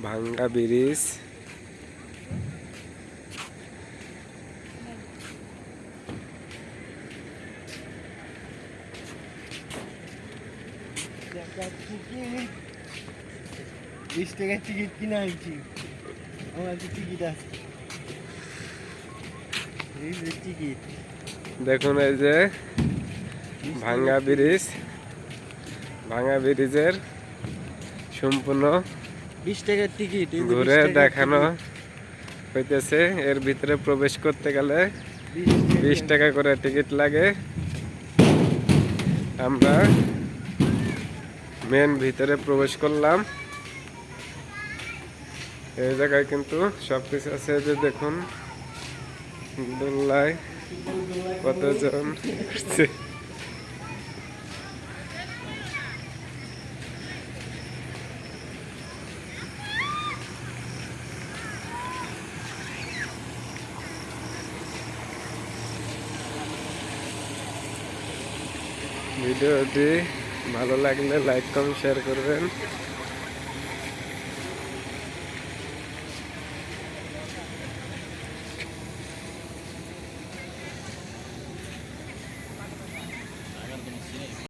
ভাঙ্গা ব্রিজ। বিশ টাকার টিকিট কিনে আনছি, আমার টিকিট আছে, এই যে টিকিট দেখুন এই যে ভাঙ্গা ব্রিজ, ভাঙ্গা ব্রিজের সম্পূর্ণ 20 টাকার টিকিট, ঘুরে দেখানো হইতেছে। এর ভিতরে প্রবেশ করতে গেলে 20 টাকা করে টিকিট লাগে। আমরা মেন ভিতরে প্রবেশ করলাম। এই জায়গায় কিন্তু সবকিছু আছে, যে দেখুন দোল্লায় কতজন উঠছে। ভিডিওটি ভালো লাগলে লাইক কমেন্ট শেয়ার করবেন।